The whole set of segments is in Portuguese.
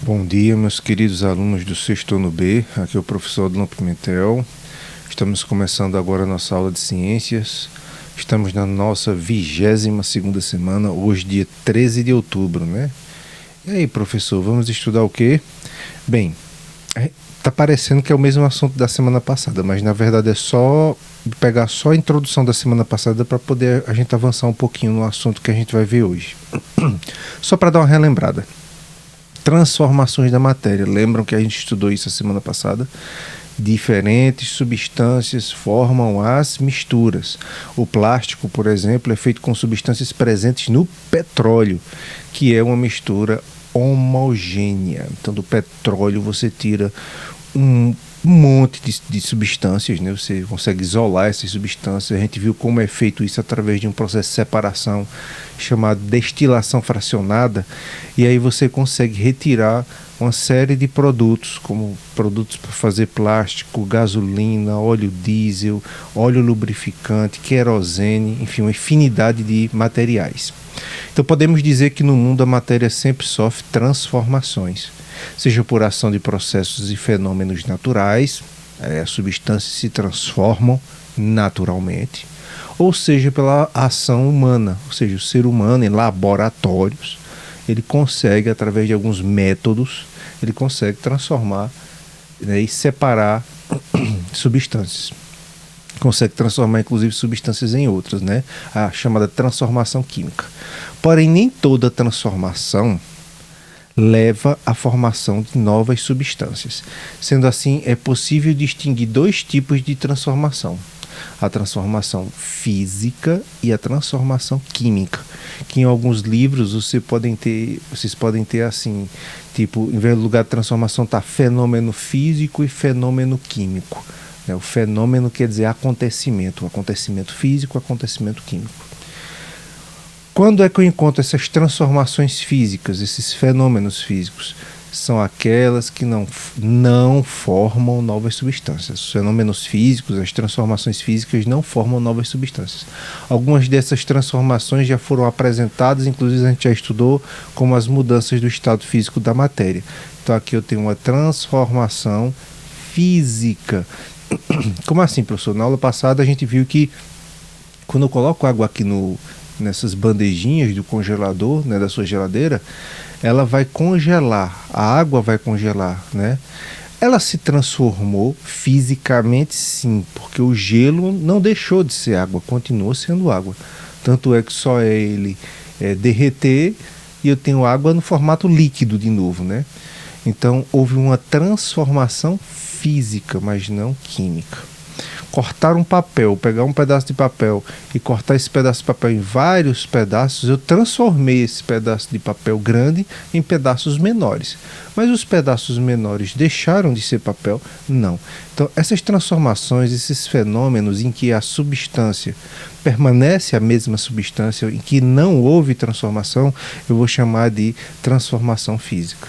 Bom dia, meus queridos alunos do sexto ano B. Aqui é o professor Adlan Pimentel. Estamos começando agora a nossa aula de ciências. Estamos na nossa 22ª semana, hoje dia 13 de outubro, né? E aí, professor, vamos estudar o quê? Bem, tá parecendo que é o mesmo assunto da semana passada, mas na verdade é só pegar só a introdução da semana passada para poder a gente avançar um pouquinho no assunto que a gente vai ver hoje. Só para dar uma relembrada. Transformações da matéria. Lembram que a gente estudou isso a semana passada? Diferentes substâncias formam as misturas. O plástico, por exemplo, é feito com substâncias presentes no petróleo, que é uma mistura homogênea. Então, do petróleo você tira um monte de substâncias, né? Você consegue isolar essas substâncias. A gente viu como é feito isso através de um processo de separação chamado destilação fracionada, e aí você consegue retirar uma série de produtos, como produtos para fazer plástico, gasolina, óleo diesel, óleo lubrificante, querosene, enfim, uma infinidade de materiais. Então podemos dizer que no mundo a matéria sempre sofre transformações, seja por ação de processos e fenômenos naturais, as substâncias se transformam naturalmente, ou seja pela ação humana, ou seja, o ser humano em laboratórios, ele consegue, através de alguns métodos, ele consegue transformar, né, e separar substâncias. Consegue transformar, inclusive, substâncias em outras, né? A chamada transformação química. Porém, nem toda transformação leva à formação de novas substâncias. Sendo assim, é possível distinguir dois tipos de transformação: a transformação física e a transformação química, que em alguns livros vocês podem ter assim, tipo, em vez do lugar de transformação está fenômeno físico e fenômeno químico. O fenômeno quer dizer acontecimento, acontecimento físico, acontecimento químico. Quando é que eu encontro essas transformações físicas, esses fenômenos físicos? São aquelas que não formam novas substâncias. Os fenômenos físicos, as transformações físicas não formam novas substâncias. Algumas dessas transformações já foram apresentadas, inclusive a gente já estudou, como as mudanças do estado físico da matéria. Então aqui eu tenho uma transformação física. Como assim, professor? Na aula passada a gente viu que quando eu coloco água aqui nessas bandejinhas do congelador, né, da sua geladeira, ela vai congelar, a água vai congelar, né? Ela se transformou fisicamente, sim, porque o gelo não deixou de ser água, continuou sendo água. Tanto é que só é ele derreter e eu tenho água no formato líquido de novo, né? Então houve uma transformação física, mas não química. Cortar um papel, pegar um pedaço de papel e cortar esse pedaço de papel em vários pedaços, eu transformei esse pedaço de papel grande em pedaços menores. Mas os pedaços menores deixaram de ser papel? Não. Então, essas transformações, esses fenômenos em que a substância permanece a mesma substância, em que não houve transformação, eu vou chamar de transformação física.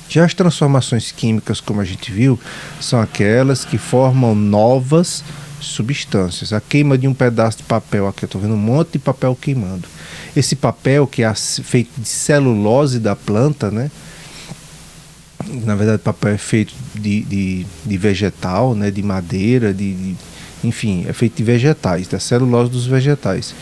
Já as transformações químicas, como a gente viu, são aquelas que formam novas substâncias. A queima de um pedaço de papel, aqui eu estou vendo um monte de papel queimando. Esse papel, que é feito de celulose da planta, né? Na verdade, o papel é feito de vegetal, né? De madeira, enfim, é feito de vegetais, da celulose dos vegetais.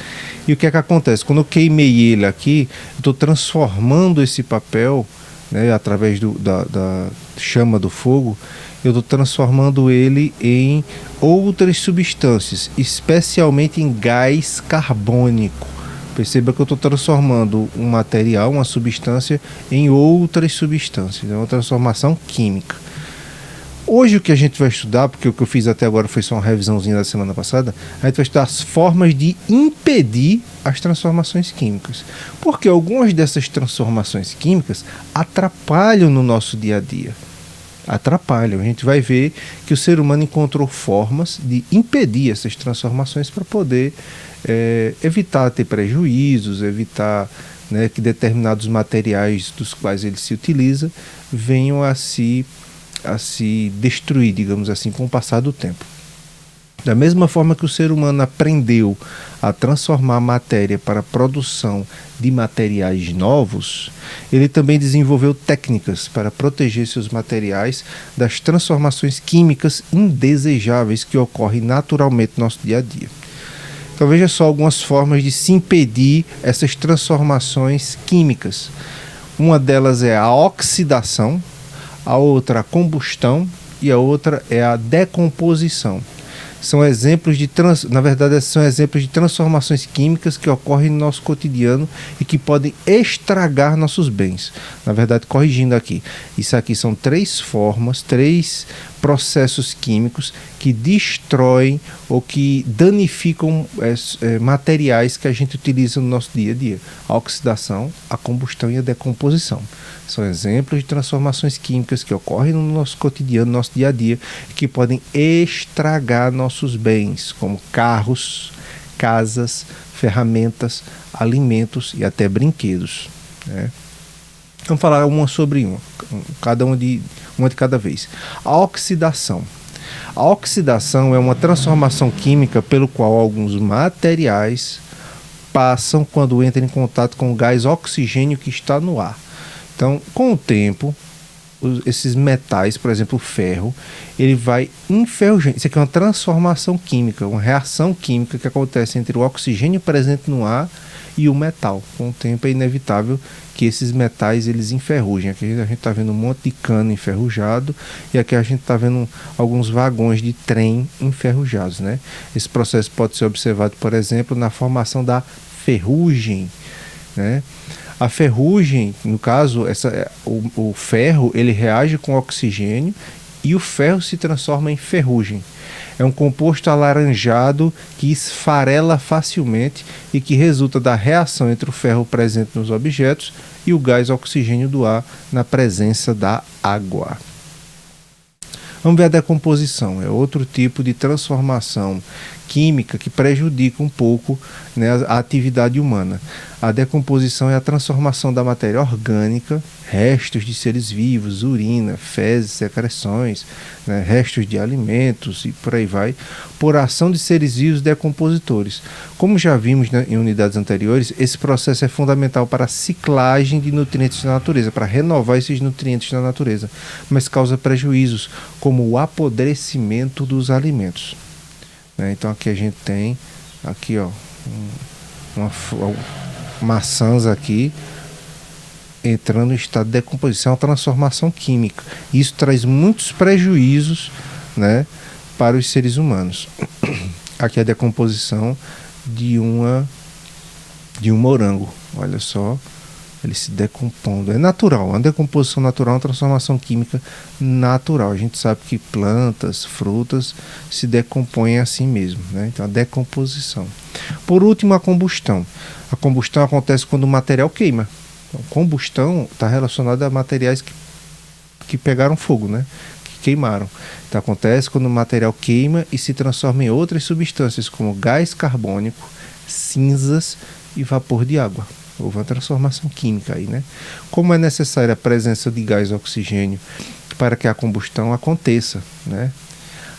E o que é que acontece? Quando eu queimei ele aqui, eu estou transformando esse papel, né, através da chama do fogo, eu estou transformando ele em outras substâncias, especialmente em gás carbônico. Perceba que eu estou transformando um material, uma substância, em outras substâncias. É uma transformação química. Hoje o que a gente vai estudar, porque o que eu fiz até agora foi só uma revisãozinha da semana passada, a gente vai estudar as formas de impedir as transformações químicas. Porque algumas dessas transformações químicas atrapalham no nosso dia a dia. Atrapalham. A gente vai ver que o ser humano encontrou formas de impedir essas transformações para poder evitar ter prejuízos, evitar, né, que determinados materiais dos quais ele se utiliza venham a se destruir, digamos assim, com o passar do tempo. Da mesma forma que o ser humano aprendeu a transformar a matéria para a produção de materiais novos, ele também desenvolveu técnicas para proteger seus materiais das transformações químicas indesejáveis que ocorrem naturalmente no nosso dia a dia. Então veja só algumas formas de se impedir essas transformações químicas. Uma delas é a oxidação, a outra a combustão e a outra é a decomposição. São exemplos são exemplos de transformações químicas que ocorrem no nosso cotidiano e que podem estragar nossos bens. Na verdade, corrigindo aqui, isso aqui são três processos químicos que destroem ou que danificam materiais que a gente utiliza no nosso dia a dia. A oxidação, a combustão e a decomposição. São exemplos de transformações químicas que ocorrem no nosso cotidiano, no nosso dia a dia, que podem estragar nossos bens, como carros, casas, ferramentas, alimentos e até brinquedos, né? Vamos falar uma sobre uma de cada vez. A oxidação. A oxidação é uma transformação química pelo qual alguns materiais passam quando entram em contato com o gás oxigênio que está no ar. Então, com o tempo, esses metais, por exemplo, o ferro, ele vai enferrujando. Isso aqui é uma transformação química, uma reação química que acontece entre o oxigênio presente no ar e o metal. Com o tempo é inevitável que esses metais eles enferrujem. Aqui a gente está vendo um monte de cano enferrujado e aqui a gente está vendo alguns vagões de trem enferrujados, né? Esse processo pode ser observado, por exemplo, na formação da ferrugem, né? A ferrugem, no caso, o ferro, ele reage com oxigênio e o ferro se transforma em ferrugem. É um composto alaranjado que esfarela facilmente e que resulta da reação entre o ferro presente nos objetos e o gás oxigênio do ar na presença da água. Vamos ver a decomposição. É outro tipo de transformação química que prejudica um pouco, né, a atividade humana. A decomposição é a transformação da matéria orgânica, restos de seres vivos, urina, fezes, secreções, né, restos de alimentos e por aí vai, por ação de seres vivos decompositores. Como já vimos, né, em unidades anteriores, esse processo é fundamental para a ciclagem de nutrientes na natureza, para renovar esses nutrientes na natureza, mas causa prejuízos, como o apodrecimento dos alimentos. Então aqui a gente tem aqui, ó, maçãs aqui entrando em estado de decomposição, uma transformação química. Isso traz muitos prejuízos, né, para os seres humanos. Aqui a decomposição de um morango. Olha só, ele se decompondo. É natural, uma decomposição natural, uma transformação química natural. A gente sabe que plantas, frutas se decompõem assim mesmo, né? Então a decomposição. Por último, a combustão. A combustão acontece quando o material queima. Então, combustão está relacionada a materiais que pegaram fogo, né? Que queimaram. Então acontece quando o material queima e se transforma em outras substâncias, como gás carbônico, cinzas e vapor de água. Houve uma transformação química aí, né? Como é necessária a presença de gás oxigênio para que a combustão aconteça, né?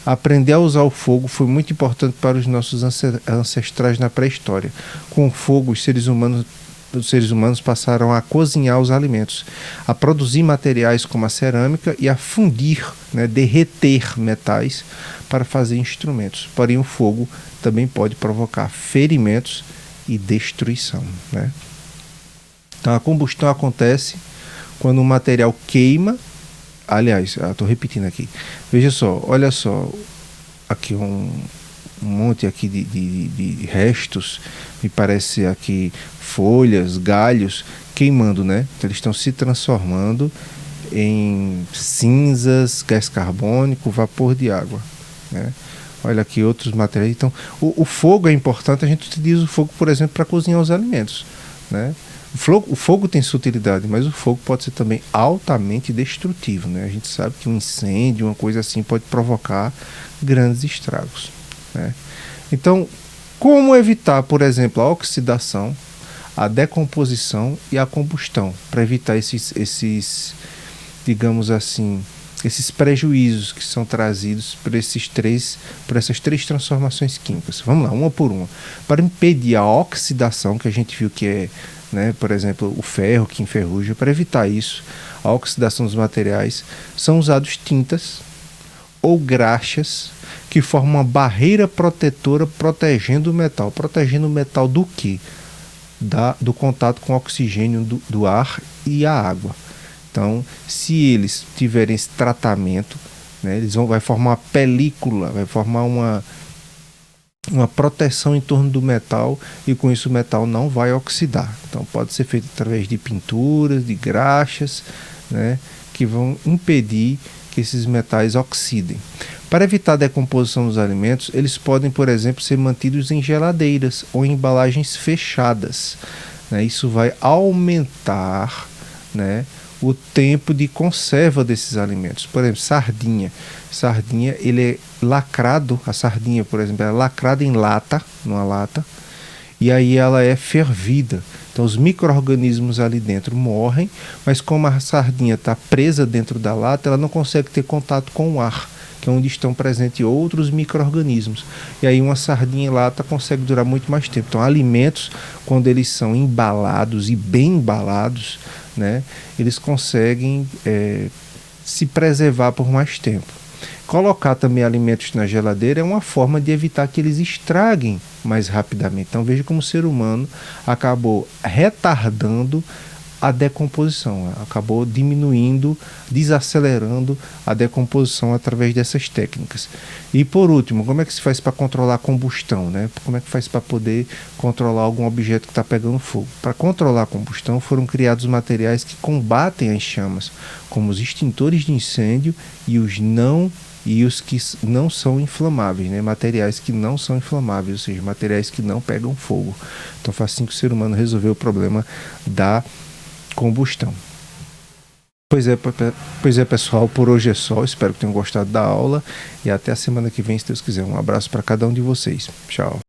Aprender a usar o fogo foi muito importante para os nossos ancestrais na pré-história. Com o fogo, os seres humanos passaram a cozinhar os alimentos, a produzir materiais como a cerâmica e a fundir, né, derreter metais para fazer instrumentos. Porém, o fogo também pode provocar ferimentos e destruição, né? Então a combustão acontece quando o material queima. Aliás, estou repetindo aqui. Veja só, olha só, aqui um monte aqui de restos, me parece aqui folhas, galhos, queimando, né? Então eles estão se transformando em cinzas, gás carbônico, vapor de água, né? Olha aqui outros materiais. Então o fogo é importante, a gente utiliza o fogo, por exemplo, para cozinhar os alimentos, né? O fogo tem sua utilidade, mas o fogo pode ser também altamente destrutivo, né? A gente sabe que um incêndio, uma coisa assim, pode provocar grandes estragos, né? Então, como evitar, por exemplo, a oxidação, a decomposição e a combustão, para evitar esses, digamos assim, esses prejuízos que são trazidos por essas três transformações químicas. Vamos lá, uma por uma. Para impedir a oxidação, que a gente viu que é, né, por exemplo, o ferro que enferruja, para evitar isso, a oxidação dos materiais, são usados tintas ou graxas que formam uma barreira protetora protegendo o metal. Protegendo o metal do quê? Do contato com o oxigênio do ar e a água. Então, se eles tiverem esse tratamento, né, vai formar uma película, vai formar uma proteção em torno do metal e com isso o metal não vai oxidar. Então, pode ser feito através de pinturas, de graxas, né, que vão impedir que esses metais oxidem. Para evitar a decomposição dos alimentos, eles podem, por exemplo, ser mantidos em geladeiras ou em embalagens fechadas, né? Isso vai aumentar, né, o tempo de conserva desses alimentos. Por exemplo, sardinha. Sardinha, ele é lacrado, a sardinha, por exemplo, é lacrada em lata, numa lata, e aí ela é fervida. Então os micro-organismos ali dentro morrem, mas como a sardinha está presa dentro da lata, ela não consegue ter contato com o ar, que é onde estão presentes outros micro-organismos. E aí uma sardinha em lata consegue durar muito mais tempo. Então alimentos, quando eles são embalados e bem embalados, né, eles conseguem se preservar por mais tempo. Colocar também alimentos na geladeira é uma forma de evitar que eles estraguem mais rapidamente. Então veja como o ser humano acabou retardando a decomposição, acabou diminuindo, desacelerando a decomposição através dessas técnicas. E por último, como é que se faz para controlar a combustão, né? Como é que faz para poder controlar algum objeto que está pegando fogo? Para controlar a combustão foram criados materiais que combatem as chamas, como os extintores de incêndio e os que não são inflamáveis, né? Materiais que não são inflamáveis, ou seja, materiais que não pegam fogo. Então foi assim que o ser humano resolveu o problema da combustão. Pois é, pessoal, por hoje é só. Espero que tenham gostado da aula e até a semana que vem, se Deus quiser. Um abraço para cada um de vocês. Tchau.